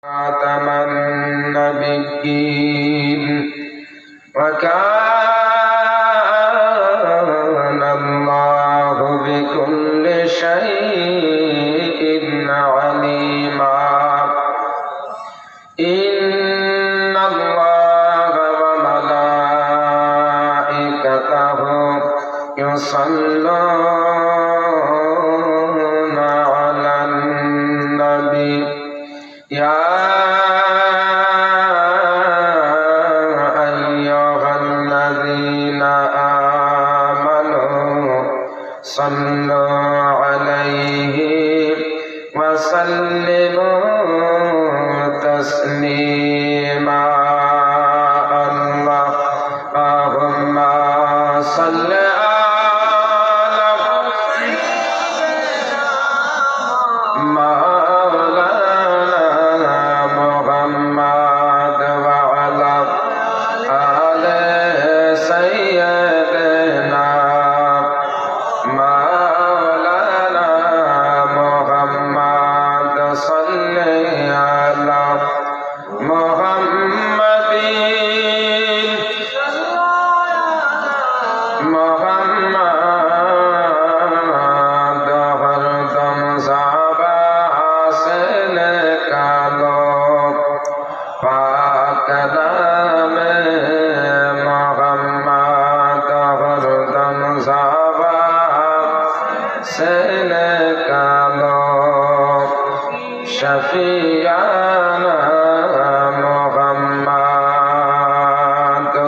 خاتم النبيين وكان الله بكل شيء عليما إن الله وملائكته يصلون على النبي يا أيها الذين آمنوا صلوا عليه وسلموا تسليما اللهم صل शफियाना मुहम्मद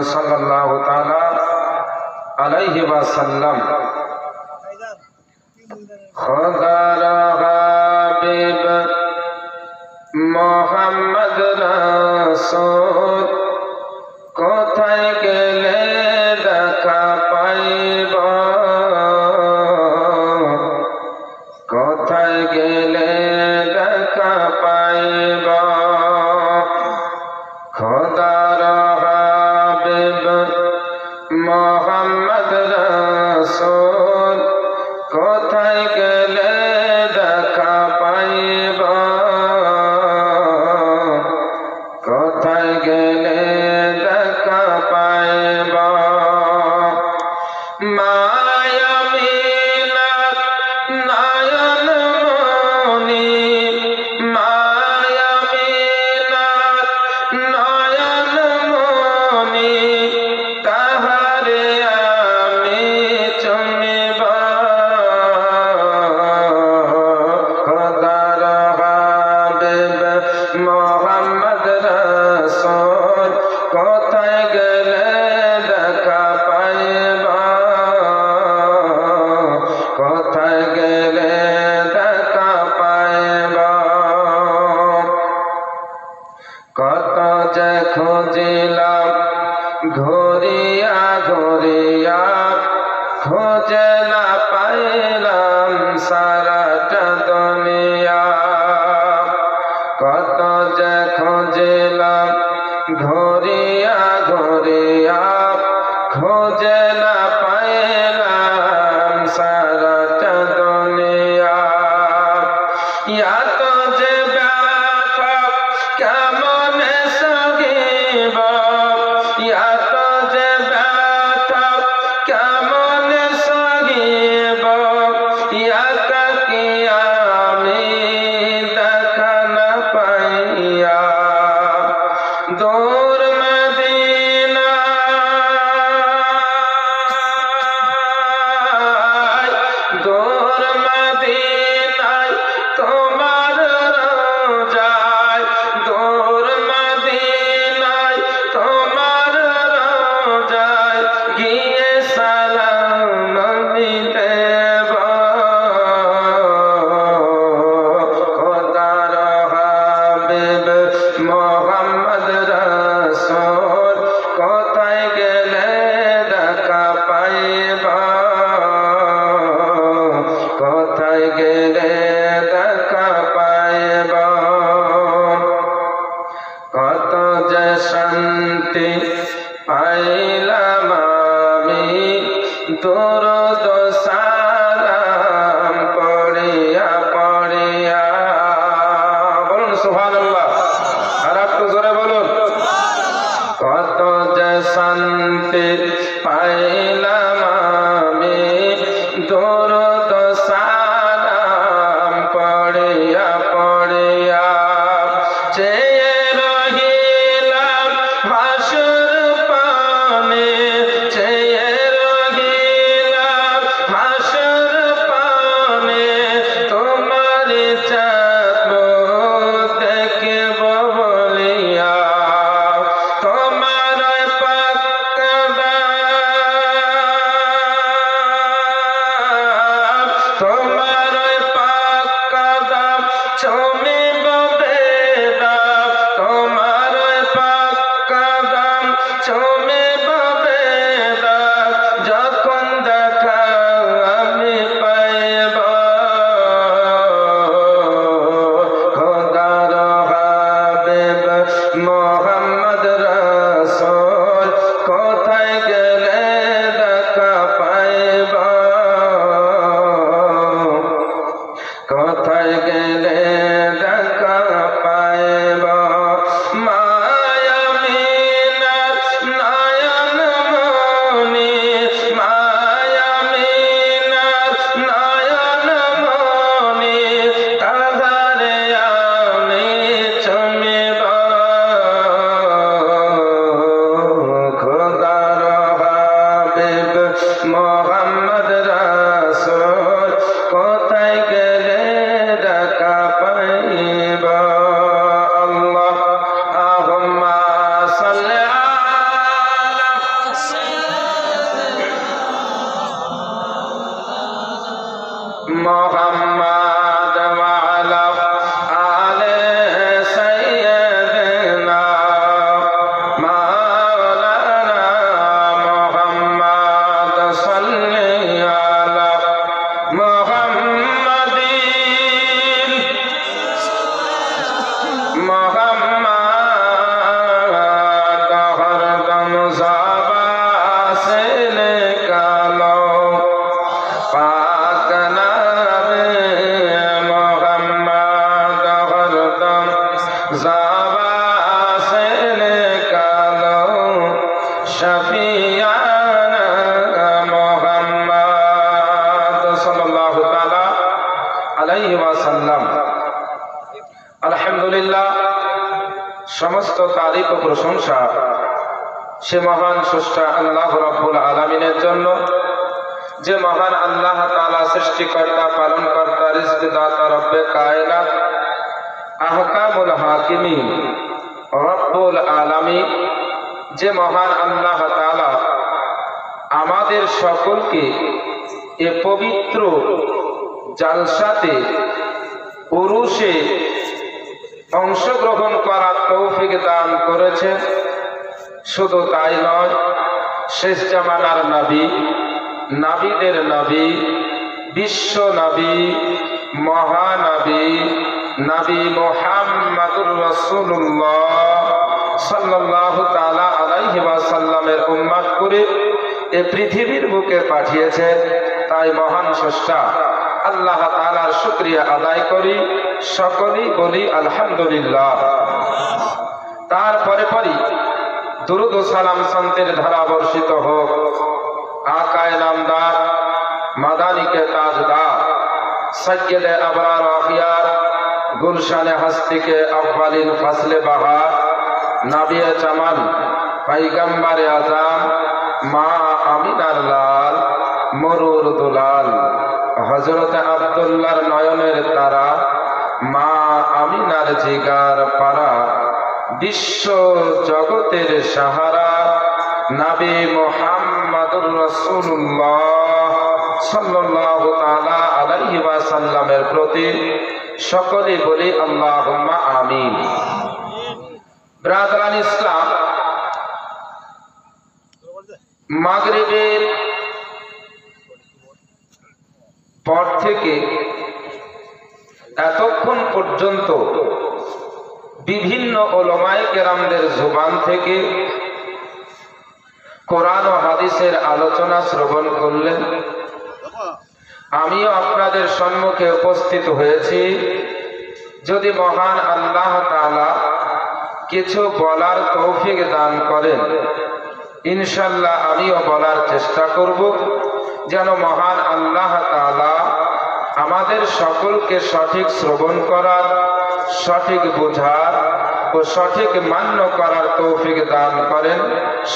सल्लल्लाहु ताला अलैहि वसल्लम खुदार हबीब मोहम्मद रसूल कोথায় গেলে দেখা পাইব কোথায় গেলে দেখা পাইব খোদার হাবিব মোহাম্মদ রাসূল কোথায় গেলে দেখা পাইব কোথায় গেলে দেখা পাইব খুঁজিলাম ঘুরিয়া ঘুরিয়া খুঁজে না পাইলাম সারাটা দুনিয়া কত যে খুঁজিলাম ঘুরিয়া ঘুরিয়া খুঁজে না পাইলাম সারাটা দুনিয়া তো যে ব্যথা কেমন সগিব তো যে ব্যথা কেমন সগিব কি আমি দেখা না পাইয়া দূর মদিনা দূর মদিনায় তোমার রোজায় দূর চেয়ে রহিলাম হাসর পানে, চেয়ে রহিলাম হাসর পানে, তোমার চাঁদ দেখব বলিয়া, তোমার পাক কদম, তোমার পাক কদম চুমিব বেদম, তোমার পাক কদম চুমিব বেদম, যখন দেখা আমি পাইব খোদার হাবিব মোহাম্মদ রাসূল, কোথায় গেলে দেখা পাইব, কোথায় গেলে দেখা পাইব, মায়ামিনার নয়ন মনি, মায়ামিনার নয়ন মনি, তাহারে আমি চুমিব খোদার হাবিব মোহাম্মদ রাসূল, কোথায় গেলে দেখা পাইব। আল্লাহুম্মা সাল্লি আলা মুহাম্মাদ ওয়া আলা আলি সাইয়্যিদিনা মাওলানা মুহাম্মাদ সাল্লি আলা মুহাম্মাদিন মুহাম্মাদ হরদম ज़ाबा से निकालो पाक नामे मुहम्मद हरदम ज़ाबा से निकालो शफियाना मुहम्मद सल्लल्लाहु ताला अलैहि वसल्लम। আলহামদুলিল্লাহ, সমস্ত তারিফ ও প্রশংসা সে মহান স্রষ্টা আল্লাহ রাব্বুল আলামিনের জন্য, যে মহান আল্লাহ তাআলা সৃষ্টিকর্তা, পালনকর্তা, রিজক দাতা, রব্বে কায়নাত, আহকামুল হাকিমিন, রব্বুল আলামিন, যে মহান আল্লাহ তাআলা আমাদের সকলকে এ পবিত্র জালসাতে উরুসে অংশগ্রহণ করার তৌফিক দান করেছে। শুধু তাই নয়, শেষ জামানার নবী, নবীদের নবী, বিশ্ব নবী, মহানবী, নবী মুহাম্মদুর রাসূলুল্লাহ সাল্লাল্লাহু তাআলা আলাইহি ওয়াসাল্লামের উম্মত করে এ পৃথিবীর বুকে পাঠিয়েছে। তাই মহান স্রষ্টা আল্লাহ তাআলার শুকরিয়া আদায় করি, সকলেই বলি আলহামদুলিল্লাহ। তারপরে পরই দুরূদ ও সালাম সন্তের ধারা বর্ষিত হোক আকায়ে নামদার, মাদানিকে তাজদার, সৈয়দে আবরার আখিয়ার, গুলশানে হস্তিকে আউয়ালিন ফসলে বাহার, নবিয়ে চামান, পয়গম্বরে আজম, মা আমিনার লাল, মরুর দুলাল, হযরত আব্দুল্লাহর নয়নের তারা, মা আমিনার জিগার পারা, বিশ্ব জগতের সাহারা, নবী মুহাম্মদুর রাসূলুল্লাহ সাল্লাল্লাহু তাআলা আলাইহি ওয়াসাল্লামের প্রতি সকলেই বলি আল্লাহুম্মা আমিন। ব্রাদারান ইসলাম, মাগরিবের পর থেকে এতক্ষণ পর্যন্ত বিভিন্ন উলামায়ে কেরামদের জবান থেকে কোরআন ও হাদিসের আলোচনা শ্রবণ করলেন। আমিও আপনাদের সম্মুখে উপস্থিত হয়েছি। যদি মহান আল্লাহ তাআলা কিছু বলার তৌফিক দান করেন, ইনশাআল্লাহ আমিও বলার চেষ্টা করব, যেন মহান আল্লাহ তাআলা আমাদের সকলকে সঠিক শ্রবণ করার, সঠিক বোঝার ও সঠিক মান্য করার তৌফিক দান করেন।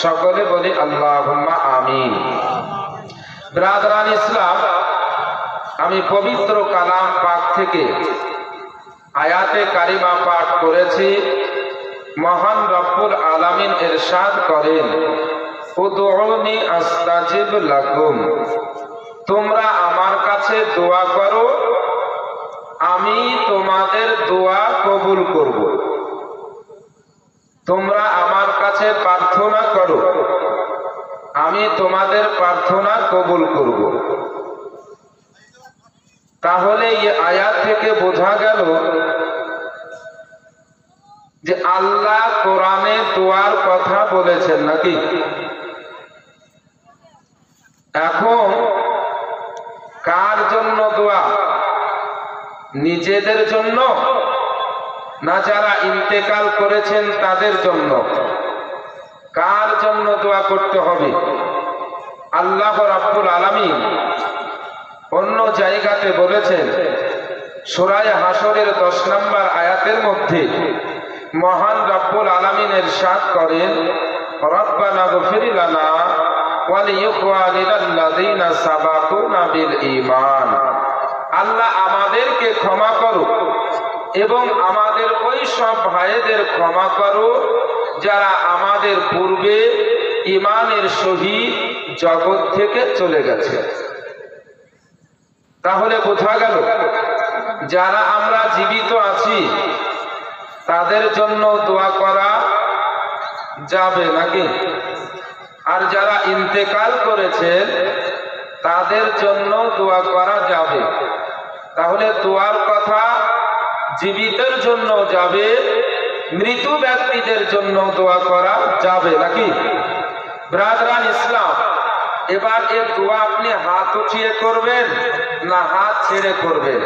সকলে বলি আল্লাহুম্মা আমিন। ব্রাদারান ইসলাম, আমি পবিত্র কালাম পাক থেকে আয়াতে কারিমা পাঠ করেছি। মহান রব্বুল আলামিন ইরশাদ করেন, উদউনি আস্তাজিব লাকুম, তোমরা আমার কাছে দোয়া করো, আমি তোমাদের দোয়া কবুল করব। তোমরা আমার কাছে প্রার্থনা করো, আমি তোমাদের প্রার্থনা কবুল করব। তাহলে এই আয়াত থেকে বোঝা গেল যে আল্লাহ কোরআনে দোয়ার কথা বলেছেন নাকি? এখন কার জন্য দোয়া? নিজেদের জন্য না যারা ইন্তেকাল করেছেন তাদের জন্য? কার জন্য দোয়া করতে হবে? আল্লাহ রাব্বুল আলামিন অন্য জায়গাতে বলেছেন, সূরা হাশরের 10 নম্বর আয়াতের মধ্যে মহান রব্বুল আলামিন ইরশাদ করেন, রব্বানা গফির লানা ওয়া লিইখওয়ানিল্লাযীনা সাবাকুনা বিল ঈমান, আল্লাহ আমাদেরকে ক্ষমা করো এবং আমাদের ওই সব ভাইদের ক্ষমা করো যারা আমাদের পূর্বে ঈমানের সহিত জগৎ থেকে চলে গেছে। তাহলে বোঝা গেল যারা আমরা জীবিত আছি তাদের জন্য দোয়া করা যাবে নাকি? আর যারা ইন্তেকাল করেছেন তাদের জন্য দোয়া করা যাবে। তাহলে দোয়ার কথা জীবিতের জন্য যাবে, মৃত ব্যক্তিদের জন্য দোয়া করা যাবে নাকি? ব্রাদারান ইসলাম, এবার এই দোয়া আপনি হাত উঠিয়ে করবেন না হাত ছেড়ে করবেন?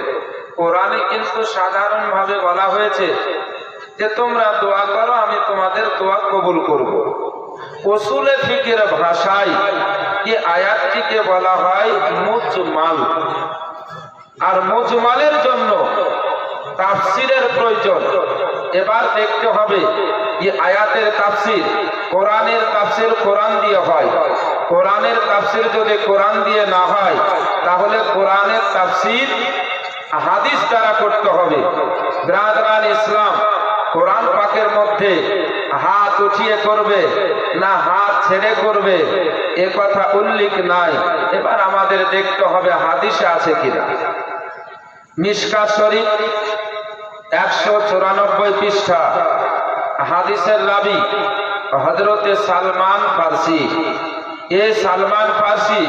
কোরআনে কিন্তু সাধারণভাবে বলা হয়েছে যে তোমরা দোয়া করো, আমি তোমাদের দোয়া কবুল করব। উসুলে ফিকের ভাষায় এই আয়াতটিকে বলা হয় মুজমাল। আর মুজমালের জন্য তাফসিরের প্রয়োজন। এবার দেখতে হবে এই আয়াতের তাফসির, কোরআনের তাফসির কোরআন দিয়ে হয়। কোরআনের তাফসির যদি কোরআন দিয়ে না হয় তাহলে কোরআনের তাফসির হাদিস দ্বারা করতে হবে। ব্রাদারান ইসলাম, কোরআন পাকের মধ্যে হাত উঠিয়ে করবে না হাত ছেড়ে করবে এ কথা উল্লেখ নাই। এবার আমাদের দেখতে হবে হাদিসে আছে কিনা। মিশকাত শরীফ 194 পৃষ্ঠা, হাদিসের রাবী হযরতে সালমান ফারসি। এই সালমান ফারসি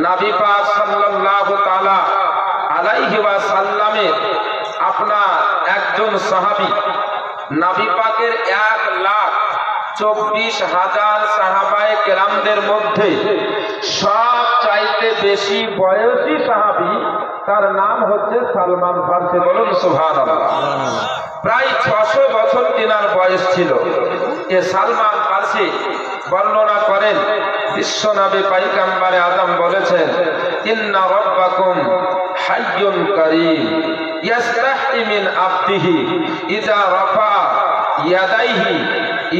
নবী পাক সাল্লাল্লাহু তাআলা আলাইহি ওয়াসাল্লামের আপনার একজন সাহাবী। নবী পাকের 1,24,000 সাহাবায়ে কেরামদের মধ্যে সব চাইতে বেশি বয়সী সাহাবী, তার নাম হচ্ছে সালমান ফারসি। বলুন সুবহানাল্লাহ। প্রায় 600 বছর তিনার বয়স ছিল। এ সালমান ফারসি বর্ণনা করেন, বিশ্বনবী পয়গম্বরে আযম বলেছেন, ইন্না রাব্বাকুম হাইয়ুন কারীম ইয়াস্তাহি মিন আবদিহি ইযা রাফা ইয়াদাইহি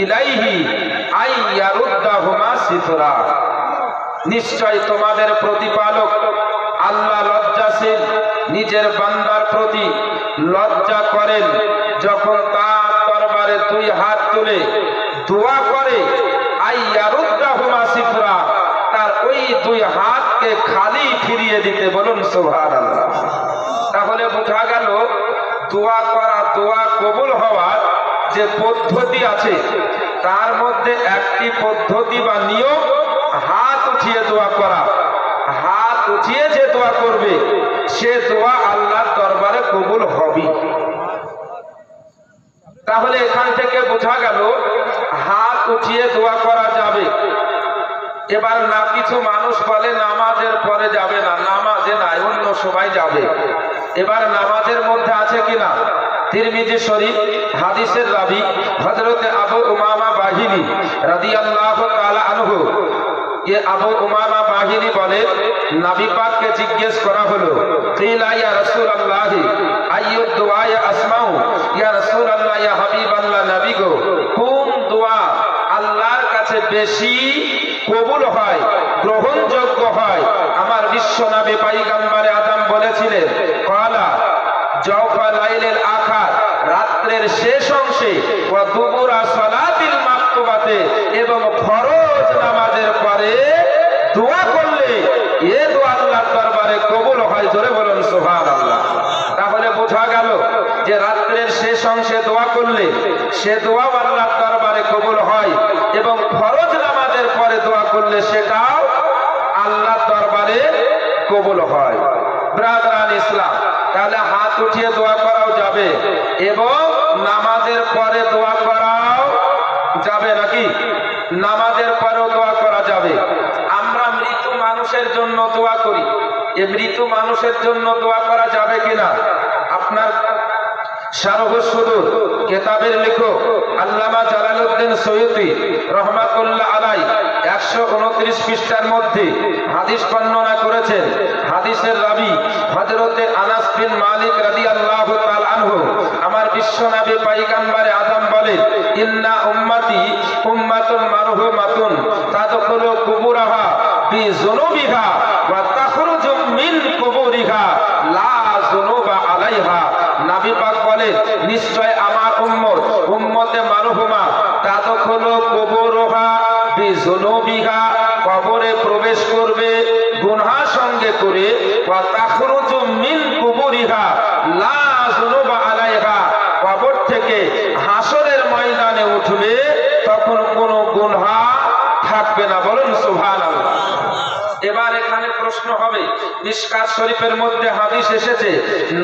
ইলাইহি আই ইয়ারুদ্দাহুমা সিফরা। নিশ্চয় তোমাদের প্রতিপালক আল্লাহ লজ্জাশীল, নিজের বান্দার প্রতি লজ্জা করেন যখন তার দরবারে দুই হাত তুলে দোয়া করে, আই ইয়ারুদ্দাহুমা সিফরা, তার ওই দুই হাতকে খালি ফিরিয়ে দিতে। বলুন সুবহানাল্লাহ। তাহলে বোঝা গেল দোয়া করা, দোয়া কবুল হওয়ার যে পদ্ধতি আছে তার মধ্যে একটি পদ্ধতি বা নিয়ম হাত উঠিয়ে দোয়া করা। হাত উঠিয়ে যে দোয়া করবে সে দোয়া আল্লাহর দরবারে কবুল হবে। তাহলে এখান থেকে বোঝা গেল হাত উঠিয়ে দোয়া করা যাবে। এবার না কিছু মানুষ বলে নামাজের পরে যাবে না, নামাজে নাই, অন্য সবাই যাবে। এবার নামাজের মধ্যে আছে কিনা? তিরমিজি শরীফ হাদিসের রাবী হযরতে আবু উমামা বাহিনী রাদিয়াল্লাহু তাআলা আনহু, এ আবু উমামা বাহিনী বলে নবী পাককে জিজ্ঞেস করা হলো, কিলা ইয়া রাসূলুল্লাহ আইয়ুদ দুআ আসমাউ, ইয়া রাসূলুল্লাহ ইয়া হাবিবাল্লাহ, নবী বেশি কবুল হয়, গ্রহণযোগ্য হয়। আমার বিশ্বনবী পয়গম্বরে আদম বলেছিলেন, ক্বালা জাওফা লাইলিল আখার, রাত্রের শেষ অংশে, ওয়া দুবুরা সালাতিল মাকতুবাতে, এবং ফরজ নামাজের পরে দোয়া করলে এ দোয়া আল্লাহর দরবারে কবুল হয়। জোরে বলুন সুবহানাল্লাহ। তাহলে বোঝা গেল যে রাত্রের শেষ অংশে দোয়া করলে সে দোয়া আল্লাহর দরবারে কবুল হয়, এবং ফরজ নামাজের পরে দোয়া করলে সেটাও আল্লাহর দরবারে কবুল হয়। ব্রাদারান ইসলাম, তাহলে হাত উঠিয়ে দোয়া করাও যাবে এবং নামাজের পরে দোয়া করাও যাবে নাকি? নামাজের পরেও দোয়া করা যাবে। আমরা মৃত মানুষের জন্য দোয়া করি, এই মৃত মানুষের জন্য দোয়া করা যাবে কিনা? আপনার শারহুস সুদূর কিতাবের লেখক আল্লামা জালালউদ্দিন সৈয়দী রহমাতুল্লাহ আলাইহি 129 পৃষ্ঠার মধ্যে হাদিস বর্ণনা করেছেন। হাদিসের রাবী হযরতে আনাস বিন মালিক রাদিয়াল্লাহু তাআলা আনহু, আমার বিশ্বনবী পয়গম্বরে আদম বলেন, ইন্না উম্মতি উম্মাতুন মারহুমাতুন তাদখুলু কুবুরাহা বিযুনুবিহা ওয়া তাখরুজু মিন কুবুরিহা লা যুনুবা আলাইহা। নবী পাক বলেন, নিশ্চয় আমার উম্মতে মারহুমা তাদখুলু কুবুরহা বিযুনুবিহা, কবরে প্রবেশ করবে গুনাহ সঙ্গে করে, ওয়া তাখরুজু মিন কুবুরিহা লা যুনুবা আলাইহা, কবর থেকে হাসরের ময়দানে উঠবে, তখন কোনো গুনাহ থাকবে না। বলুন সুবহানাল্লাহ। এবার এখানে প্রশ্ন হবে, মিশকাত শরীফের মধ্যে হাদিস এসেছে,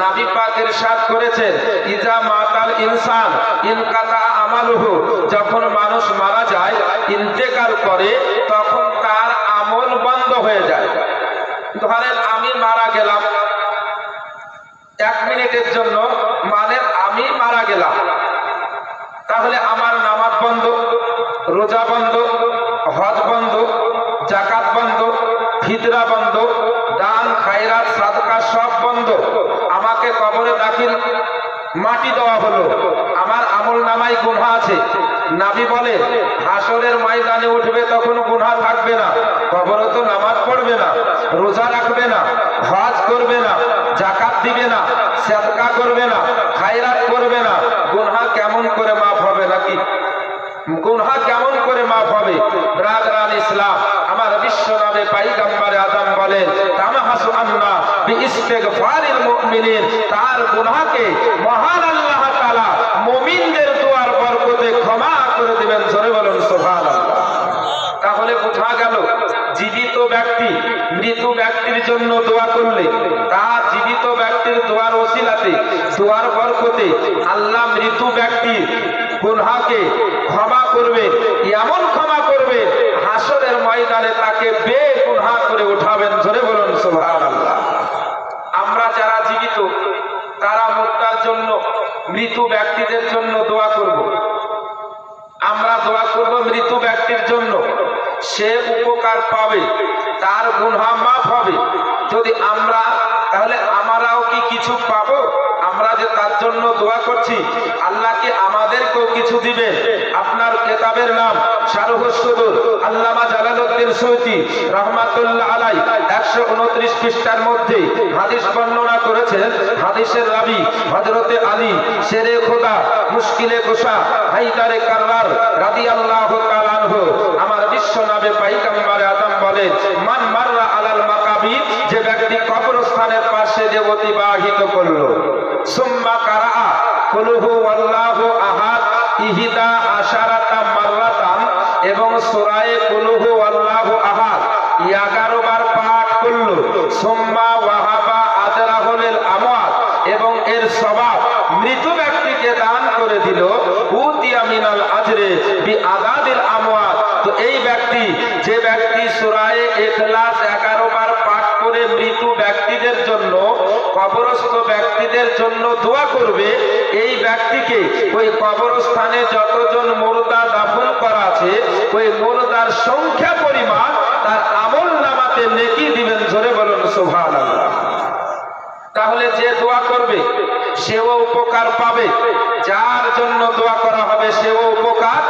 নবী পাক ইরশাদ করেছেন, ইজা মাতাল ইনসান ইনকাতা আমালুহু, যখন মানুষ মারা যায়, ইন্তেকাল করে, তখন তার আমল বন্ধ হয়ে যায়। ধরেন আমি মারা গেলাম 1 মিনিটের জন্য, মানে আমি মারা গেলাম, তাহলে আমার নামাজ বন্ধ, রোজা বন্ধ, হজ বন্ধ, যাকাত বন্ধ, ফিতরা বন্ধ, দান খায়রাত সাদকা সব বন্ধ। আমাকে কবরে দাখিল মাটি দেওয়া হলো, আমার আমল নামায় গুনাহ আছে। নবী বলে, হাসরের ময়দানে উঠবে, তখন গুনাহ থাকবে না, কবরে তো নামাজ পড়বে না, রোজা রাখবে না, হজ করবে না, যাকাত দিবে না, সাদকা করবে না, খায়রাত করবে না, গুনাহ কেমন করে মাফ হবে? নাকি গুনাহ কেমন করে মাফ হবে? ব্রাদারান ইসলাম, আমার বিশ্বনবী পয়গম্বরে আদম বলেন, তামাহাসু আন্না বিইস্তিগফারিল মুমিনিন, তার গুনাহকে মহান আল্লাহ তাআলা মুমিনদের দোয়ার বরকতে ক্ষমা করে দিবেন। জোরে বলুন সুবহানাল্লাহ। তাহলে বোঝা গেল, জীবিত ব্যক্তি মৃত ব্যক্তির জন্য দোয়া করলে, তার জীবিত ব্যক্তির দোয়ার ওসিলাতে, দোয়ার বরকতে আল্লাহ মৃত ব্যক্তির গুনাহকে ক্ষমা করবে, এমন ক্ষমা করবে, হাসরের ময়দানে তাকে বেগুনাহ করে উঠাবেন। জোরে বলুন সুবহানাল্লাহ। আমরা যারা জীবিত, তারা মুর্দার জন্য, মৃত ব্যক্তিদের জন্য দোয়া করব। আমরা দোয়া করব মৃত ব্যক্তির জন্য, সে উপকার পাবে, তার গুনাহ মাফ হবে। যদি আমরা, তাহলে আমরাও কি কিছু পাবো? আমরা যে তার জন্য দোয়া করছি, আল্লাহ কি আমাদেরকেও কিছু দিবেন? আপনার কিতাবের নাম শারহুস সুদূর আল্লামা জালালউদ্দিন সৈয়দী রহমাতুল্লাহ আলাইহি 129 পৃষ্ঠার মধ্যে হাদিস বর্ণনা করেছেন। হাদিসের রাবী হযরতে আলী শেরে খোদা মুশকিলে কুশা হায়দারে কাররার রাদিয়াল্লাহু তাআলা আনহু, আমার বিশ্বনবী পয়গম্বরে আদম বলেন, মান মাররা আলাল মাকাবির, যে ব্যক্তি কবরস্থানের পাশে যে অতিবাহিত করলো, সুম্মা কারা কুল হুয়াল্লাহু আহাদ ইহদা আশারাতা মাররাতান, এবং সূরা কুল হুয়াল্লাহু আহাদ 11 বার পাঠ করলো, সুম্মা ওয়াহাবা আজরাহুল আমওয়াত, এবং এর সওয়াব মৃত ব্যক্তিকে দান করে দিল, উতিয়া মিনাল আজরে বিআদাদিল আমওয়াত। তো এই ব্যক্তি, যে ব্যক্তি সূরা ইখলাস 11 বার পাঠ করে মৃত ব্যক্তিদের জন্য, কবরস্থ ব্যক্তিদের জন্য দোয়া করবে, এই ব্যক্তিকে ওই কবরস্থানে যতজন মুর্দা দাফন করা আছে, ওই মুর্দার সংখ্যা পরিমাণ তার আমল নামাতে নেকি দিবেন। জোরে বলুন সুবহানাল্লাহ। তাহলে যে দোয়া করবে সেও উপকার পাবে, যার জন্য দোয়া করা হবে সেও উপকার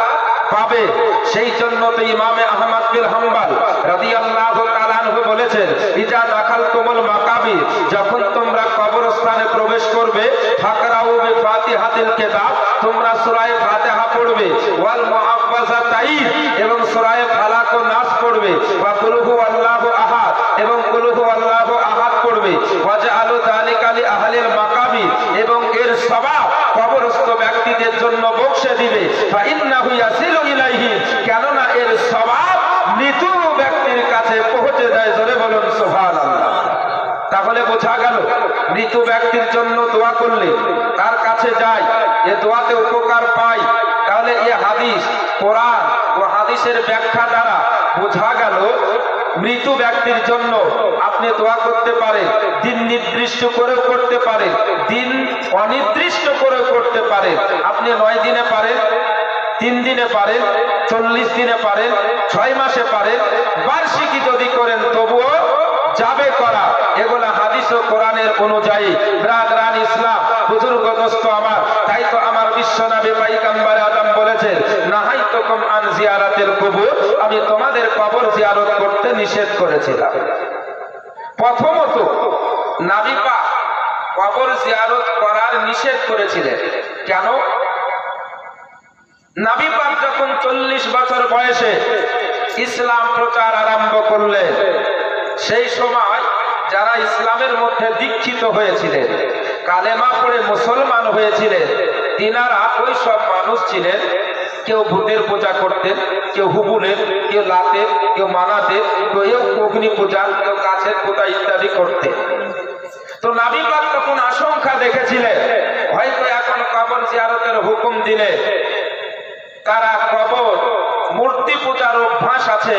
পাবে। হবে। সেই জন্য তো ইমামে আহমদ বিন হাম্বল রাদিয়াল্লাহু তাআলা আনহু বলেছেন, ইজা দাখালতুমুল মাকাবির, যখন তোমরা কবরস্থানে প্রবেশ করবে, ফাকরাউ বিফাতিহাতিল কিতাব, তোমরা সূরা ফাতিহা পড়বে, ওয়াল মুআওয়াযাতাইন, এবং সূরা ফালাক ও নাস পড়বে, ওয়া কুল হুয়াল্লাহু আহাদ, এবং কুল হুয়াল্লাহু আহাদ পড়বে, ওয়াজআলু যালিকা লি আহলিল মাকাবির, এবং এর সওয়াব কবরস্থ ব্যক্তিদের জন্য বকশে দিবে। ফা ইন্নাহু ইয়াসিলু ইলাইহি, কেননা এর সওয়াব মৃত ব্যক্তির কাছে পৌঁছে যায়। জোরে বলুন সুবহানাল্লাহ। তাহলে বোঝা গেল মৃত ব্যক্তির জন্য দোয়া করলে তার কাছে যায়, এ দোয়াতে উপকার পাই। তাহলে এই হাদিস, কোরআন ও হাদিসের ব্যাখ্যা দ্বারা বোঝা গেল মৃত ব্যক্তির জন্য আপনি দোয়া করতে পারেন, দিন নির্দিষ্ট করেও করতে পারেন, দিন অনির্দিষ্ট করেও করতে পারেন। আপনি 9 দিনে পারেন, 3 দিনে পারেন, 40 দিনে পারেন, 6 মাসে পারেন, বার্ষিকী যদি করেন তবুও যাবে করা। এগুলা হাদিস ও কোরআনের অনুযায়ী। ব্রাদরান ইসলাম, বুজুর্গ দোস্ত আমার, তাই তো আমার বিশ্বনবী পয়গম্বর আদম বলেছেন, নাহাইতুকুম আন জিয়ারাতিল কুবুর, আমি তোমাদের কবর জিয়ারত করতে নিষেধ করেছিলাম। প্রথমত নবী পাক কবর জিয়ারত করার নিষেধ করেছিলেন। কেন? নবী পাক যখন 40 বছর বয়সে ইসলাম প্রচার আরম্ভ করলেন, সেই সময় যারা ইসলামের মধ্যে দীক্ষিত হয়েছিলেন, কালেমা পড়ে মুসলমান হয়েছিলেন, তিনারা ওই সব মানুষ ছিলেন, কেউ ভূতের পূজা করতেন, কেউ হুবুলের, কেউ লাতের, কেউ মানাতের, কেউ অগ্নি পূজা, কেউ গাছের পূজা ইত্যাদি করতেন। তো নবী পাক তখন আশঙ্কা দেখেছিলেন, হয়তো এখন কবর জিয়ারতের হুকুম দিলে তারা কবর মূর্তি পূজার অভ্যাস আছে,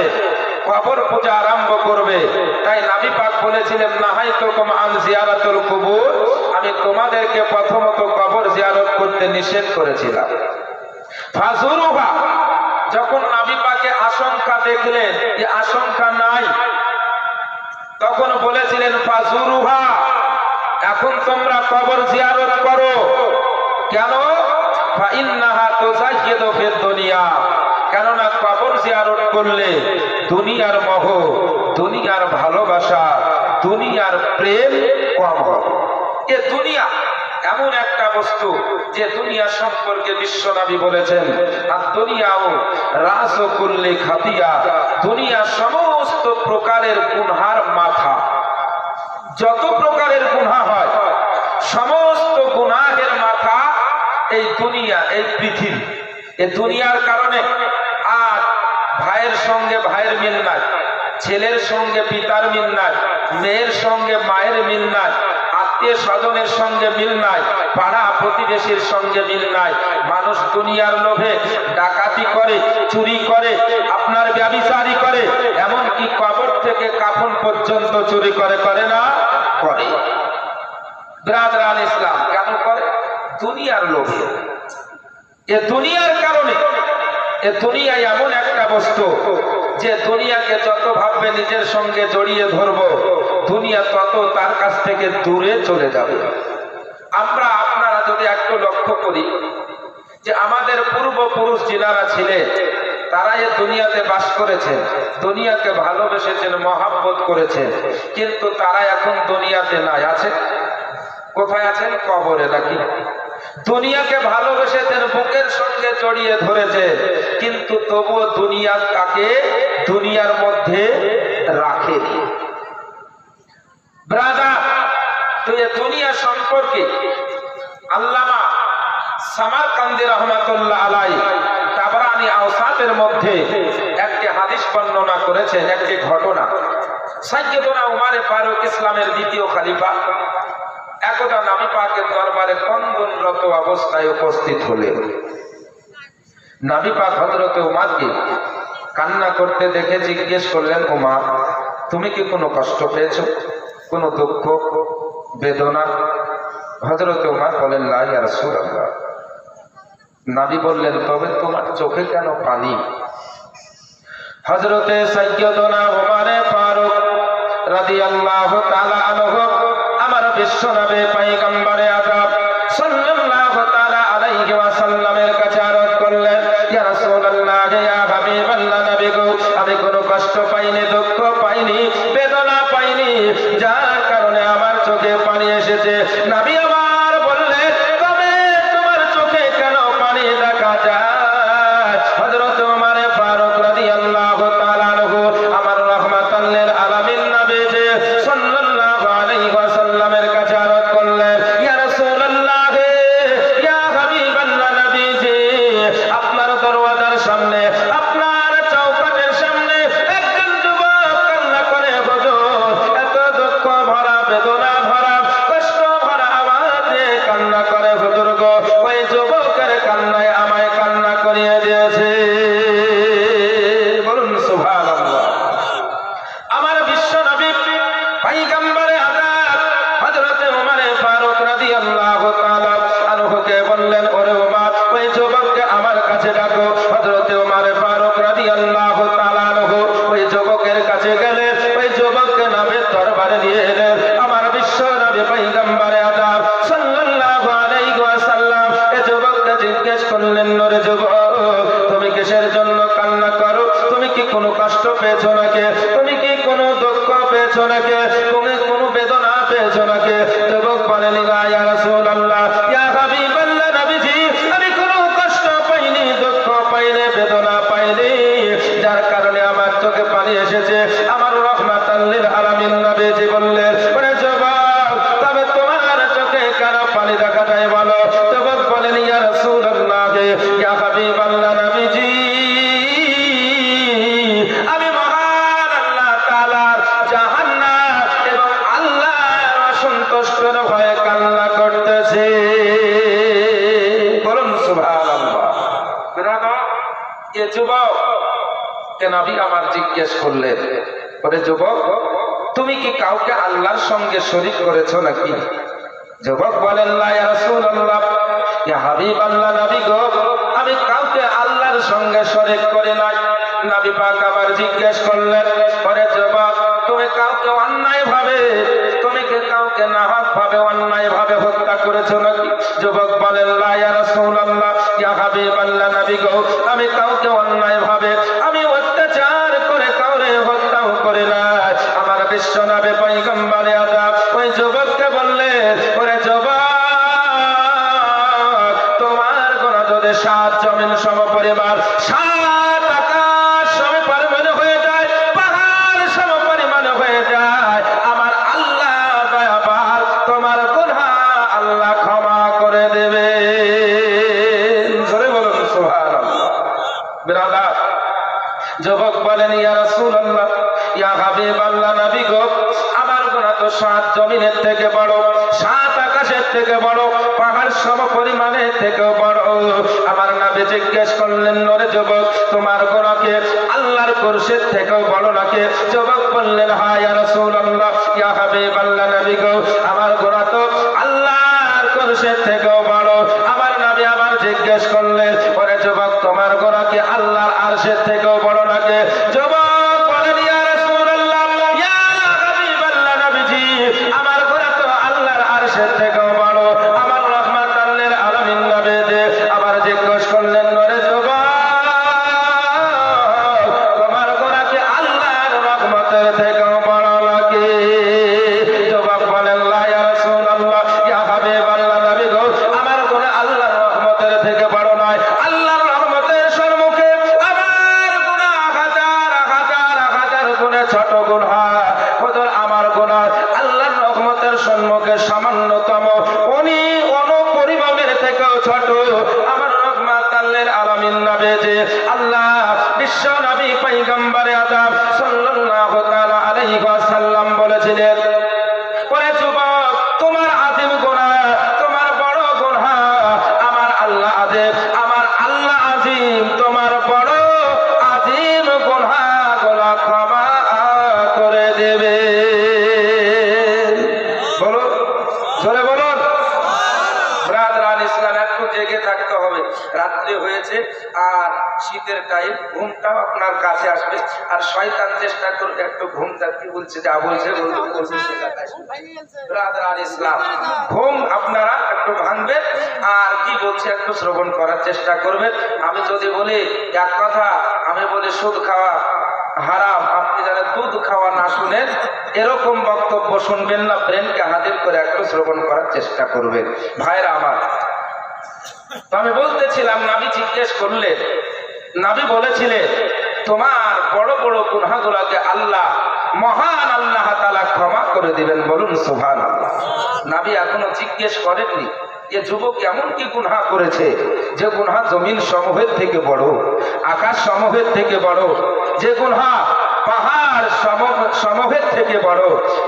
কবর পূজা আরম্ভ করবে। তাই নবী পাক বলেছিলেন, নাহাইতুকুম আন জিয়ারাতুল কুবুর, আমি তোমাদেরকে প্রথমত কবর জিয়ারত করতে নিষেধ করেছিলাম। ফাজুরুহা, যখন নবী পাকে আশঙ্কা দেখলেন যে আশঙ্কা নাই, তখন বলেছিলেন ফাজুরুহা, এখন তোমরা কবর জিয়ারত করো। কেন? ফা ইন্নাহা তুযায়্যিদু ফিদ দুনিয়া, কেননা কবর জিয়ারত করলে দুনিয়ার মোহ, দুনিয়ার ভালোবাসা, দুনিয়ার প্রেম কম হবে। এ দুনিয়া এমন একটা বস্তু যে দুনিয়া সম্পর্কে বিশ্বনবী বলেছেন, আর দুনিয়াও রাসু কুল্লি খাতিয়া, দুনিয়া সমস্ত প্রকারের গুনহার মাথা। যত প্রকারের গুনাহ হয়, সমস্ত গুনাহের মাথা এই দুনিয়া, এই পৃথিবী। এই দুনিয়ার কারণে আর ভাইয়ের সঙ্গে ভাইয়ের মিল নাই, ছেলের সঙ্গে পিতার মিল নাই, মেয়ের সঙ্গে মায়ের মিল নাই, আত্মীয় স্বজনের সঙ্গে মিল নাই, পাড়া প্রতিবেশীর সঙ্গে মিল নাই। মানুষ দুনিয়ার লোভে ডাকাতি করে, চুরি করে, আপনার ব্যভিচারী করে, এমনকি কবর থেকে কাফন পর্যন্ত চুরি করে, করে না? করে। ব্রাদরান ইসলাম, কেন করে? দুনিয়ার লোভে। এ দুনিয়ার কারণে। এ দুনিয়া এমন একটা বস্তু যে দুনিয়াকে যত ভাববে নিজের সঙ্গে জড়িয়ে ধরবো, দুনিয়া তত তার কাছ থেকে দূরে চলে যাবে। আমরা আপনারা যদি একটু লক্ষ্য করি যে আমাদের পূর্বপুরুষ যিনারা ছিলেন, তারা এ দুনিয়াতে বাস করেছেন, দুনিয়াকে ভালোবেসেছেন, মহাব্বত করেছেন, কিন্তু তারা এখন দুনিয়াতে নাই। আছে? কোথায় আছেন? কবরে নাকি? দুনিয়াকে ভালোবেসেছেন, বুকের সঙ্গে জড়িয়ে ধরেছে, কিন্তু তবুও দুনিয়া তাকে দুনিয়ার মধ্যে রাখে। ব্রাদার, তো এই দুনিয়া সম্পর্কে আল্লামা সামারকান্দি রহমাতুল্লাহ আলাইহি তাবরানী আওসাতের মধ্যে একটি হাদিস বর্ণনা করেছেন, একটি ঘটনা। সাইয়্যিদুনা উমর ফারুক, ইসলামের দ্বিতীয় খলিফা, একদা নবী পাকের দরবারে ক্রন্দনরত অবস্থায় উপস্থিত হলেন। নবী পাক হযরত উমরকে কান্না করতে দেখে জিজ্ঞেস করলেন, উমর, তুমি কি কোনো কষ্ট পেয়েছো, কোনো দুঃখ বেদনা? হযরত উমর বলেন, লা ইয়া রাসূলুল্লাহ। নবী বললেন, তবে তোমার চোখে কেন পানি? হযরতে সাইয়্যিদুনা উমর ফারুক রাদিয়াল্লাহু তাআলা আনহু আমার বিশ্বনবী পয়গম্বরে আযম সাল্লাল্লাহু তাআলা আলাইহি ওয়াসাল্লামের কাছে আরজ করলেন, ইয়া রাসূলুল্লাহ, ইয়া সামনে, আপনার চৌকাঠের সামনে একজন যুবক কান্না করে, হুজুর এত দুঃখ ভরা, বেদনা ভরা, কষ্ট ভরা আওয়াজে কান্না করে, হুজুর গো ওই যুবকের কান্নায় আমায় কান্না করিয়ে দিয়েছে। বলুন সুবহানাল্লাহ। আমার বিশ্ব নবী পয়গম্বরে আযাব হযরত ওমর ফারুক রাদিয়াল্লাহু তাআলা আনহুকে বললেন, ওরে ওমর ওই যুবককে আমার কাছে ডাকো। হযরত ওমর ফারুক রাদিয়াল্লাহু তাআলা আনহু ওই যুবকের কাছে গেলেন, ওই যুবককে নবীর দরবারে নিয়ে এলেন। আমার বিশ্ব নবী পয়গম্বরে আযাব সাল্লাল্লাহু আলাইহি ওয়াসাল্লাম এই যুবককে জিজ্ঞেস করলেন, ওরে যুবক তুমি কিসের জন্য কান্না করো? তুমি কি কোনো কষ্ট পেয়েছো নাকি? তুমি কি কোনো দুঃখ পেয়েছো নাকি? তুমি কোনো বেদনা পেয়েছো নাকি? যুবক বলেন, ইয়া রাসূলুল্লাহ, ইয়া হাবিবাল্লাহ, নবীজি আমি কোনো কষ্ট পাইনি, দুঃখ পাইনি, বেদনা পাইনি, যার কারণে আমার চোখে পানি এসেছে। আমার রাহমাতাল লিল আলামিন নবীজি বললেন, ওরে যুবক তবে তোমার চোখে কেন পানি দেখা যায় বলো? যুবক বলেন, ইয়া রাসূলুল্লাহ, ইয়া হাবিবাল্লাহ, নবীজি আমি মহান আল্লাহ তাআলার জাহান্নাম এবং আল্লাহর অসন্তুষ্টের ভয়ে কান্না করতেছি। বলুন সুবহানাল্লাহ। বিরাদর এ যুবক কে নবী আমার জিজ্ঞেস করলেন, ওরে যুবক তুমি কি কাউকে আল্লাহর সঙ্গে শরীক করেছো নাকি? যুবক বলেন, লা ইয়া রাসূলুল্লাহ, ইয়া হাবিবাল্লাহ, নবী গো আমি কাউকে আল্লাহর সঙ্গে শরীক করি নাই। নবী পাক আবার জিজ্ঞেস করলেন, ওরে যুবক তুমি কাউকে অন্যায় ভাবে, তুমি কি কাউকে নাহক ভাবে অন্যায় ভাবে হত্যা করেছো নাকি? যুবক বলেন, লা ইয়া রাসূলুল্লাহ, ইয়া হাবিবাল্লাহ, নবী গো আমি কাউকে অন্যায় ভাবে আমি অত্যাচার করে কাউরে হত্যাও করে না। আমার বিশ্ব নবী পয়গম্বরে আযাব ওই যুবককে বললেন, ওরে যুবক তোমার গুনাহ যদি 7 জমিন সম পরিমাণ, 7 আকাশ সম পরিমাণ হয়ে যায়, পাহাড় সম পরিমাণ হয়ে যায়, আমার আল্লাহ দয়াবান তোমার গুনাহ আল্লাহ ক্ষমা করে দেবে। জোরে বলুন সুবহানাল্লাহ। বিরাদার যুবক বলেন, ইয়া রাসূলুল্লাহ, ইয়া হাবিবাল্লাহ, নবী গো আমার গুনাহ তো 7 জমিনের থেকে বড়, 7 আকাশের থেকে বড়, পাহাড় সম পরিমাণের থেকেও বড়। আমার নবী জিজ্ঞেস করলেন, ওরে যুবক তোমার গুনাহ কি আল্লাহর কুরসির থেকেও বড় নাকি? যুবক বললেন, হ্যাঁ ইয়া রাসূলুল্লাহ, ইয়া হাবিবাল্লাহ, নবী গো আমার গুনাহ তো আল্লাহর কুরসির থেকেও বড়। আমার নবী আবার জিজ্ঞেস করলেন, ওরে যুবক তোমার গুনাহ কি আল্লাহর আরশের থেকেও বড় নাকি? যুবক বলেন, ইয়া রাসূলুল্লাহ, ইয়া হাবিবাল্লাহ, নবীজি আমার গুনাহ তো আল্লাহর আরশের থেকেও বড়। আমার রাহমাতাল লিল আলামিন নবীজি আবার জিজ্ঞেস করলেন, ওরে যুবক তোমার গুনাহ কি আল্লাহর রহমতের থেকেও বড় নাকি? যুবক বলেন, লা ইয়া রাসূলুল্লাহ, ইয়া হাবিবাল্লাহ, নবী গো আমার গুনাহ আল্লাহর রহমতের থেকে বড় নয়। আল্লাহর রহমতের সম্মুখে আমার গুনাহ হাজার হাজার হাজার গুণে ছোট গুনাহ। হুজুর আমার গুনাহ আল্লাহর রহমতের সম্মুখে সামান্যতম অনুপরিমাণের থেকেও ছোট। আমার রাহমাতাল লিল আলামিন নবীজি আল্লাহ বিশ্ব নবী পয়গম্বরে আযাব সাল্লাল্লাহু তাআলা আলাইহি ওয়াসাল্লাম বলেছিলেন, ওরে যুবক তোমার আযীম গুনাহ, তোমার বড় গুনাহ, আমার আল্লাহ আযীম, আমার আল্লাহ আযীম, তোমার বড় আযীম গুনাহগুলো ক্ষমা করে দেবে। বলো জোরে বলুন। ব্রাদারান ইসলাম একটু জেগে থাকতে হবে, রাত্রি হয়েছে আর শীতের টাইম, ঘুমটাও আপনার কাছে আসবে। আর শয়তান চেষ্টা করবে একটু ঘুমটা কি বলছে, যা বলছে বলছে ব্রাদারান ইসলাম, ঘুম আপনারা একটু ভাঙবে আর কি বলছে একটু শ্রবণ করার চেষ্টা করবেন। আমি যদি বলি এক কথা, আমি বলি সুদ খাওয়া হারাম, আপনি যারা দুধ খাওয়া না শুনেন এরকম বক্তব্য শুনবেন না, ব্রেনকে হাজির করে একটু শ্রবণ করার চেষ্টা করবেন। ভাইরা আমার, তো আমি বলতেছিলাম, নবী জিজ্ঞেস করলেন, নবী বলেছিলেন তোমার বড় বড় গুনাহগুলোকে আল্লাহ মহান আল্লাহ তাআলা ক্ষমা করে দিবেন। বলুন সুবহানাল্লাহ। নবী এখনো জিজ্ঞেস করেননি, এ যুবক এমন কি গুনাহ করেছে যে গুনাহ জমিন সমূহের থেকে বড়, আকাশ সমূহের থেকে বড়, যে গুনাহ পাহাড় সমূহের থেকে বড়।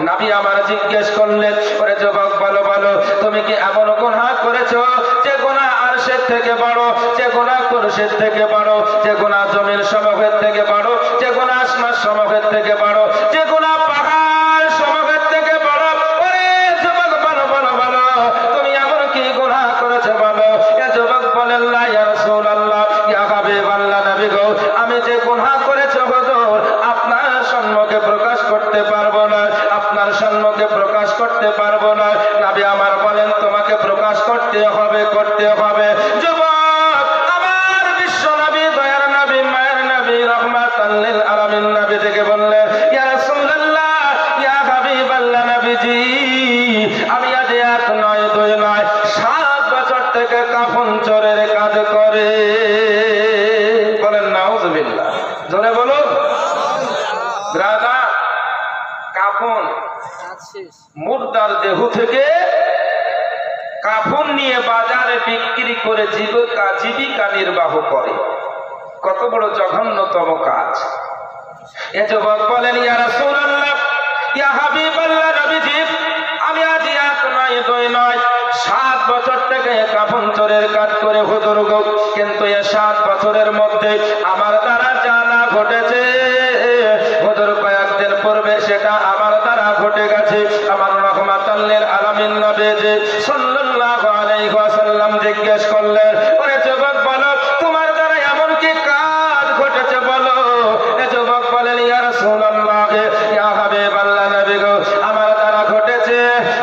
নবী আমার জিজ্ঞেস করলেন, ওরে যুবক বলো বলো তুমি কি এমন গুনাহ করেছো যে গুনাহ আরশের থেকে বড়, যে গুনাহ কুরসির থেকে বড়, যে গুনাহ জমিন সমূহের থেকে বড়, যে গুনাহ আসমান সমূহের থেকে বড়, যে গুনাহ পাহাড় সমূহের থেকে বড়। ওরে যুবক বলো বলো বলো তুমি এমন কি গুনাহ করেছো বলো। এ যুবক বলেন, লা ইয়া রাসূলুল্লাহ, ইয়া হাবিবাল্লাহ, নবী গো আমি যে গুনাহ করেছি হুজুর আপনার সম্মুখে প্রকাশ করতে পারবো না, আপনার সম্মুখে প্রকাশ করতে পারবো না। নবী আমার বলেন, তোমাকে প্রকাশ করতে হবে, করতে হবে। যুবক আমার বিশ্ব নবী, দয়ার নবী, মায়ের নবী, রাহমাতাল লিল আলামিন নবী থেকে বললেন, ইয়া রাসূলুল্লাহ, ইয়া হাবিবাল্লাহ, নবীজি আমি আজ এক নয় দুই নয় 7 বছর থেকে কাফন চোরের কাজ করে। বলেন নাউযুবিল্লাহ, জোরে বলুন। ব্রাদা, কাফন মুর্দার দেহ থেকে কাফন নিয়ে বাজারে বিক্রি করে জীবিকা নির্বাহ করে, কত বড় জঘন্যতম কাজ। এ যুবক বলেন, ইয়া রাসূলুল্লাহ, ইয়া হাবিবাল্লাহ, নবীজি আমি আজ এক নয় দুই নয় 7 বছর থেকে কাফন চোরের কাজ করে হুজুর গো, কিন্তু এই 7 বছরের মধ্যে আমার দ্বারা জানা ঘটেছে হুজুর কয়েকদিন পূর্বে সেটা আমার দ্বারা ঘটে গেছে। আমার রাহমাতাল লিল আলামিন নবী সাল্লাল্লাহু আলাইহি ওয়াসাল্লাম জিজ্ঞেস করলেন, ওরে যুবক বলো তোমার দ্বারা এমন কি কাজ ঘটেছে বলো। এ যুবক বলেন, ইয়া রাসূলুল্লাহ, ইয়া হাবিবাল্লাহ, নবী গো আমার দ্বারা ঘটেছে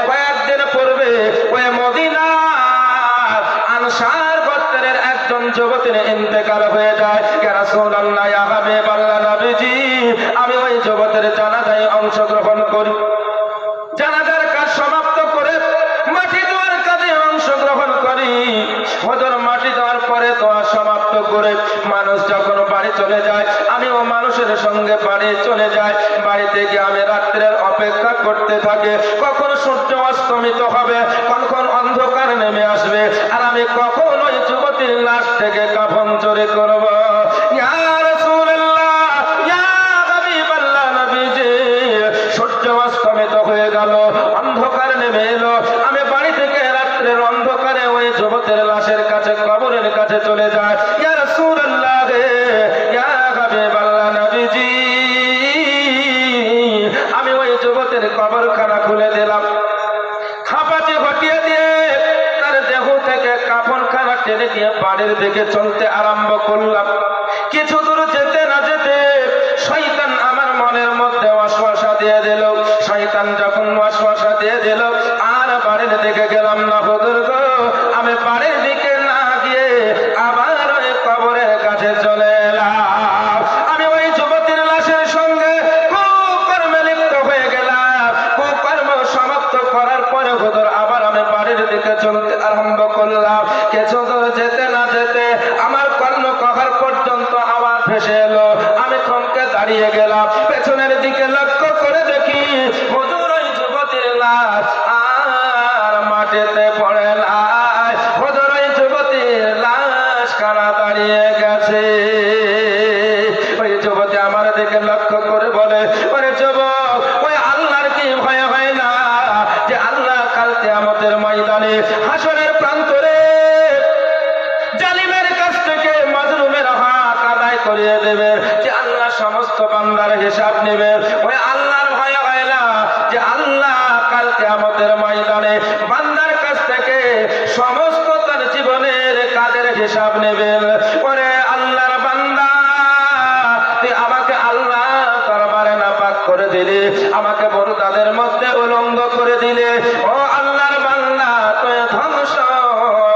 কয়েকদিন পূর্বে ওই মদিনার আনসার গোত্রের একজন যুবতীর ইন্তেকাল হয়ে যায়। ইয়া রাসূলুল্লাহ, ইয়া হাবিবাল্লাহ, নবীজি আমি ওই যুবতীর জানাজায় অংশগ্রহণ করি। জানাজার কাজ সমাপ্ত করে মাটি দেওয়ার কাজে অংশগ্রহণ করি। হুজুর মাটি দেওয়ার পরে দোয়া সমাপ্ত করে মানুষ যখন বাড়ি চলে যায়, আমিও মানুষের সঙ্গে বাড়ি চলে যাই। বাড়িতে গিয়ে আমি রাত্রের অপেক্ষা করতে থাকি, কখন সূর্য অস্তমিত হবে, কখন অন্ধকার নেমে আসবে, আর আমি কখন ওই যুবতীর লাশ থেকে কাফন চুরি করব। ইয়া রাসূলুল্লাহ, ইয়া হাবিবাল্লাহ, নবীজি সূর্য অস্তমিত হয়ে গেল, অন্ধকার নেমে এলো। আমি বাড়ি থেকে রাত্রের অন্ধকারে ওই যুবতীর লাশের কাছে, কবরের কাছে চলে যায়। ইয়া রাসূলুল্লাহ, ইয়া হাবিবাল্লাহ, নবীজি আমি ওই যুবতীর কবরখানা খুলে দিলাম, খাপাচি হটিয়ে দিয়ে তার দেহ থেকে কাফনখানা টেনে দিয়ে বাড়ির দিকে চলতে আরম্ভ করলাম। কিছু দূর যেতে না যেতে শয়তান আমার মনের মধ্যে ওয়াসওয়াসা দিয়ে দিল। শয়তান যখন ওয়াসওয়াসা দিয়ে দিল, আর বাড়ির দিকে গেলাম না হুজুর গো। আমি বাড়ির দিকে না গিয়ে আবার ওই কবরের কাছে চলে এলাম। আমি ওই যুবতীর লাশের সঙ্গে কুকর্মে লিপ্ত হয়ে গেলাম। কুকর্ম সমাপ্ত করার পরে হুজুর আবার আমি বাড়ির দিকে চলতে আরম্ভ করলাম। কিছু দূর যেতে না যেতে আমার কর্ণ কহার পর্যন্ত আওয়াজ ভেসে এলো। আমি থমকে দাঁড়িয়ে গেলাম, পেছনের দিকে লক্ষ্য করে দেখি হুজুর ওই যুবতীর লাশ আর মাটিতে পড়ে নাই। হুজুর ওই যুবতীর লাশ খানা দাঁড়িয়ে গেছে। ওই যুবতী আমার দিকে লক্ষ্য করে বলে, ওরে যুবক, ওই আল্লাহর কি ভয় হয় না যে আল্লাহ কাল কিয়ামতের ময়দানে হাসরের প্রান্তরে জালিমের কাছ থেকে মাজলুমের হক আদায় করিয়ে দেবে, যে আল্লাহ সমস্ত বান্দার হিসাব নেবে। ওই আল্লাহর ভয় হয় না যে আল্লাহ কাল কিয়ামতের ময়দানে বান্দার কাছ থেকে সমস্ত তার জীবনের কাজের হিসাব নেবেন। ওরে আল্লাহর বান্দা, তুই আমাকে আল্লাহ দরবারে নাপাক করে দিলে, আমাকে বড় তাদের মধ্যে উলঙ্গ করে দিলে, ও আল্লাহর বান্দা তুই ধ্বংস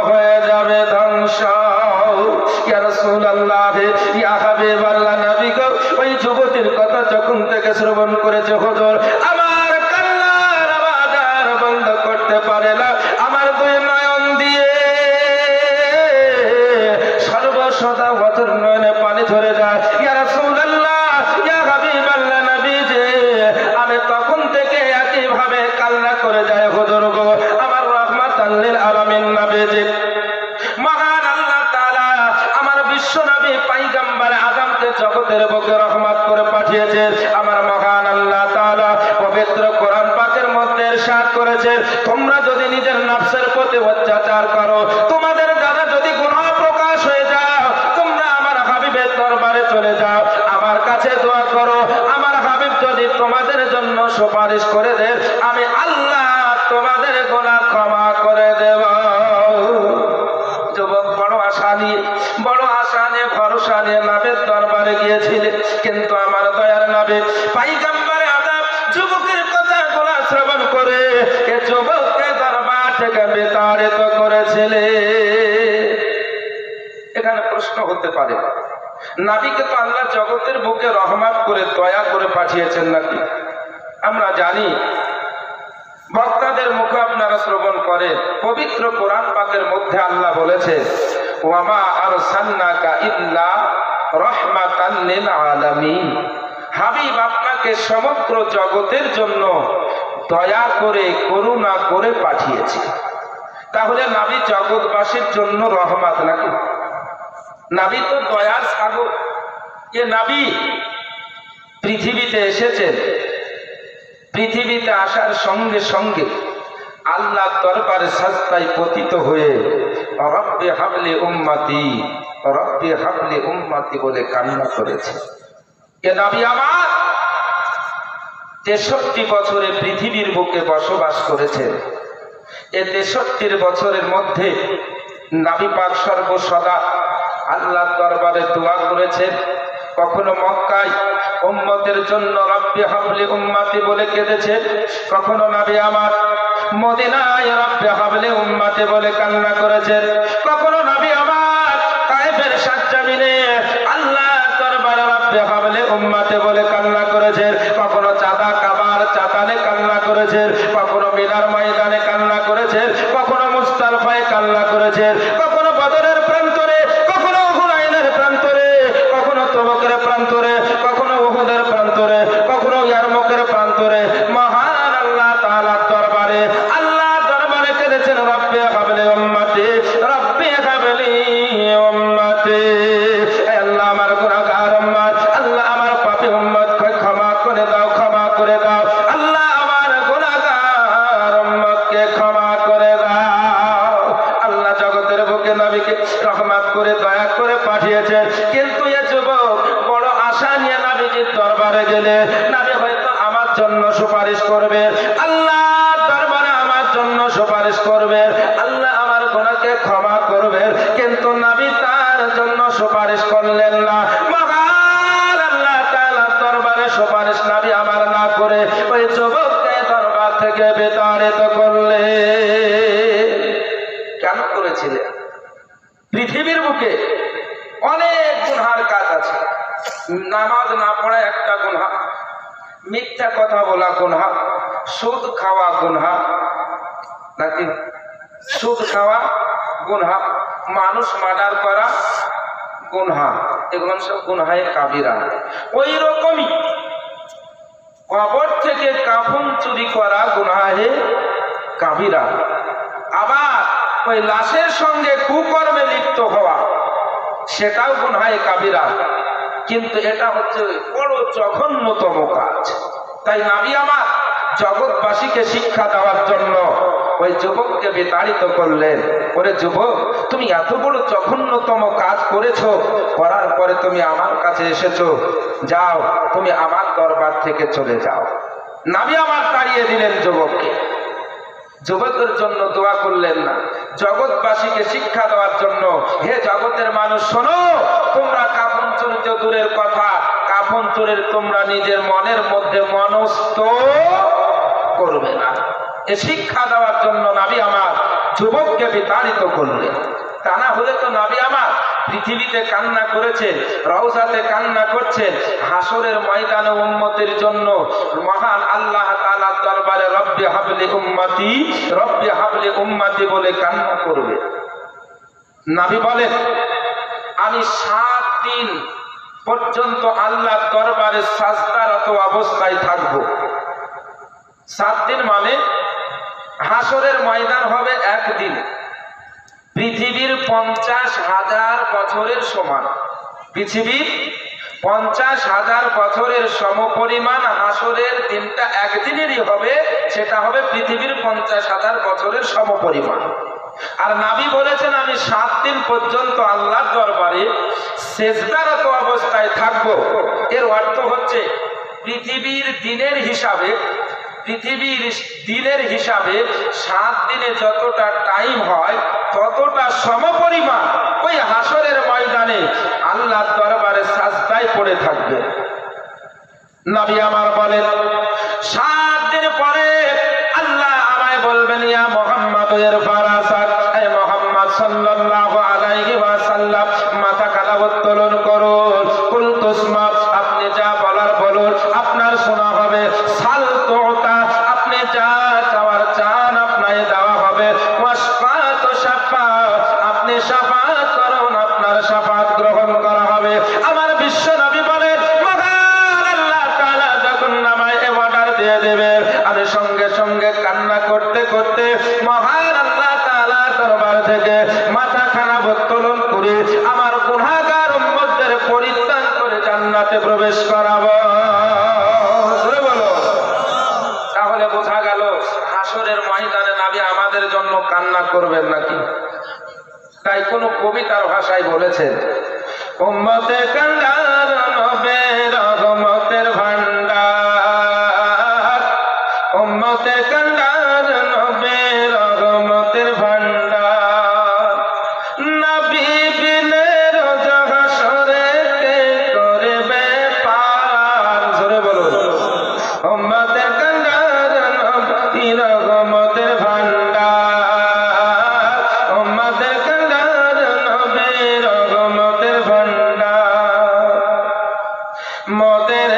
হয়ে যাবে, ধ্বংস। ইয়া রাসূলুল্লাহ, ইয়া হাবিবাল্লাহ, নবী গো ওই যুবতীর কথা যখন থেকে শ্রবণ করেছে হুজুর আমার কান্নার আওয়াজ আর বন্ধ করতে পারে না। আমার দুই নয়ন দিয়ে সর্বসদা বছর নয়নে পানি ধরে যায়। ইয়া রাসূলুল্লাহ, ইয়া হাবিবাল্লাহ, নবীজি আমি তখন থেকে একইভাবে কান্না করে যায় হুজুর গো। আমার রাহমাতাল লিল আলামিন নবী পয়গম্বর আদমকে জগতের বুকে রহমত করে পাঠিয়েছেন। আমার মহান আল্লাহ তাআলা পবিত্র কোরআন পাকের মধ্যে ইরশাদ করেছেন, তোমরা যদি নিজের নফসের প্রতি অত্যাচার করো, তোমাদের দ্বারা যদি গুনাহ প্রকাশ হয়ে যায়, তোমরা আমার হাবিবের দরবারে চলে যাও, আমার কাছে দোয়া করো। আমার হাবিব যদি তোমাদের জন্য সুপারিশ করে দেন, আমি আল্লাহ তোমাদের গুনাহ ক্ষমা করে দেব। যুবক বড় আশা নিয়ে ভরসা নিয়ে নবীর দরবারে গিয়েছিলেন, কিন্তু আমার দয়ার নবী পয়গম্বর আদম যুবকের কথাগুলো শ্রবণ করে এ যুবককে দরবার থেকে বিতাড়িত করেছিলেন। এখানে প্রশ্ন হতে পারে, নবীকে তো আল্লাহ জগতের বুকে রহমত করে দয়া করে পাঠিয়েছেন নাকি? আমরা জানি, বক্তাদের মুখে আপনারা শ্রবণ করেন, পবিত্র কোরআন পাকের মধ্যে আল্লাহ বলেছে, ওয়ামা আরসালনাকা ইল্লা রাহমাতান লিল আলামিন। হাবিব, আপনাকে সমগ্র জগতের জন্য দয়া করে করুণা করে পাঠিয়েছি। তাহলে নবী জগৎবাসীর জন্য রহমত নাকি? নবী তো দয়ার সাগর। এ নবী পৃথিবীতে এসেছেন, পৃথিবীতে আসার সঙ্গে সঙ্গে আল্লাহ দরবারে সাজদায় পতিত হয়ে রব্বি হাবলি উম্মতি, রব্বি হাবলি উম্মতি বলে কান্না করেছে। এ নবী আমার 63 বছরে পৃথিবীর বুকে বসবাস করেছেন। এ 63 বছরের মধ্যে নবী পাক সর্বসদা আল্লাহর দরবারে দোয়া করেছেন। কখনো মক্কায় উম্মতের জন্য রব্বি হাবলি উম্মতি বলে কেঁদেছেন, কখনো নবী আমার মদিনায় রব্বি হাবলি উম্মতি বলে কান্না করেছেন, কখনো নবী আমার তায়েফের সাজ্জামিনে আল্লাহ দরবারে রব্বি হাবলি উম্মতি বলে কান্না করেছেন, কখনো চাঁদা কাবার চাতালে কান্না করেছেন, কখনো মিনার ময়দানে কান্না করেছেন, কখনো মুস্তালফায় কান্না করেছেন, কখনো বদরের প্রান্তরে, কখনো হুনাইনের প্রান্তরে, কখনো তবুকের প্রান্তরে, কখনো উহুদের প্রান্তরে, কখনো ইয়ারমুকের প্রান্তরে মহান আল্লাহ তাআলার দরবারে কেঁদেছেন, রব্বি হাবলি উম্মতি, রব্বি হাবলি উম্মতি। আল্লাহ আমার গুনাহগার উম্মত, আল্লাহ আমার পাপী উম্মতকে ক্ষমা করে দাও, ক্ষমা করে দাও। আল্লাহ আমার গুনাহগার উম্মতকে ক্ষমা করে দাও। আল্লাহ জগতের বুকে নবীকে রহমত করে দয়া করে পাঠিয়েছেন, কিন্তু এ যুবক বড় আশা নিয়ে নবীজির দরবারে গেলে নবী হয়তো আমার জন্য সুপারিশ করবে, আল্লাহর দরবারে আমার জন্য সুপারিশ করবে, আল্লাহ আমার গুনাহকে ক্ষমা করবে, কিন্তু নবী তার জন্য সুপারিশ করলেন না। মহান আল্লাহ তাআলার দরবারে সুপারিশ নবী আমার না করে ওই যুবককে দরবার থেকে বিতাড়িত করলেন। কেন করেছিলেন? পৃথিবীর বুকে অনেক গুনাহের কাজ আছে। নামাজ না পড়া একটা গুনাহ, মিথ্যা কথা বলা গুনাহ, সুদ খাওয়া গুনাহ, নাকি? সুদ খাওয়া গুনাহ, মানুষ মার্ডার করা গুনাহ, এগুলো সব গুনাহে কাবিরা। ওই রকমই কবর থেকে কাফন চুরি করা গুনাহে কাবিরা। আবার ওই লাশের সঙ্গে কুকর্মে লিপ্ত হওয়া, সেটাও গুনাহে কাবিরা। কিন্তু এটা হচ্ছে বড় জঘন্যতম কাজ। তাই নবী আমার জগৎবাসীকে শিক্ষা দেওয়ার জন্য ওই যুবককে বিতাড়িত করলেন। ওরে যুবক, তুমি এত বড় জঘন্যতম কাজ করেছো, করার পরে তুমি আমার কাছে এসেছো, যাও তুমি আমার দরবার থেকে চলে যাও। নবী আমার তাড়িয়ে দিলেন যুবককে। যুবকের জন্য দোয়া করলেন না, জগৎবাসীকে শিক্ষা দেওয়ার জন্য, হে জগতের মানুষ শোনো, তোমরা কাফন চুরি তো দূরের কথা, কাফন চুরির তোমরা নিজের মনের মধ্যে মনস্থ করবে না। এ শিক্ষা দেওয়ার জন্য নবী আমার যুবককে বিতাড়িত করলেন। তা না হলে তো নবী আমার পৃথিবীতে কান্না করেছেন, রওজাতে কান্না করছেন, হাসরের ময়দানে উম্মতের জন্য মহান আল্লাহ তাআলার দরবারে রব্বি হাবলি উম্মতি, রব্বি হাবলি উম্মতি বলে কান্না করবে। নবী বলেন, আমি 7 দিন পর্যন্ত আল্লাহর দরবারে সাজদারত অবস্থায় থাকব। 7 দিন মানে হাসরের ময়দান হবে একদিন, পৃথিবীর 50,000 বছরের সমান। পৃথিবীর 50,000 বছরের সমপরিমাণ হাসরের দিনটা একদিনেরই হবে, সেটা হবে পৃথিবীর 50,000 বছরের সমপরিমাণ। আর নবী বলেছেন আমি 7 দিন পর্যন্ত আল্লাহর দরবারে সেজদারত অবস্থায় থাকব। এর অর্থ হচ্ছে পৃথিবীর দিনের হিসাবে 7 দিনে যতটা টাইম হয় ততটা সমপরিমাণ ওই হাসরের ময়দানে আল্লাহর দরবারে সাজদায় পড়ে থাকবে। নবী আমার বলেন 7 দিন পরে আল্লাহ আমায় বলবেন ইয়া মুহাম্মদ ইরফা রাসাক, হে মুহাম্মদ সাল্লাল্লাহু আলাইহি ওয়াসাল্লাম মাথা কাদা উত্তোলন করুন। কুল তুসমা, আপনি যা বলার বলুন, আপনার শোনা হবে। সাল তুতা, আপনি যা চাওয়ার চান আপনাকে দেওয়া হবে। ওয়াশফাত শাফা, আপনি শাফাত করুন, আপনার শাফাত গ্রহণ করা হবে। আমার বিশ্ব নবী বলেন মহান আল্লাহ তাআলা যখন নামায় অর্ডার দিয়ে দেবে, আমি সঙ্গে সঙ্গে কান্না করতে করতে মহান আল্লাহ তাআলার দরবার থেকে মাথাখানা উত্তোলন করে আমার গুনাহগার উম্মতদের পরিত্রাণ করে জান্নাতে প্রবেশ করাবো। বলো, তাহলে বোঝা গেল হাসরের ময়দানে নবী আমাদের জন্য কান্না করবেন নাকি? তাই কোন কবিতার ভাষায় বলেছেন উম্মতে কান্দার নবে রহমতের ভান্ডার, উম্মতে কান্দার নবে রহমতের ভান্ডার, নবী বিনে রোজ হাসরে কে করবে পার। জোরে বলুন, উম্মতে কান্দার নবী রহমতের ভান্ডার, উম্মতে কান্দার নবী রহমতের ভান্ডার, মোদের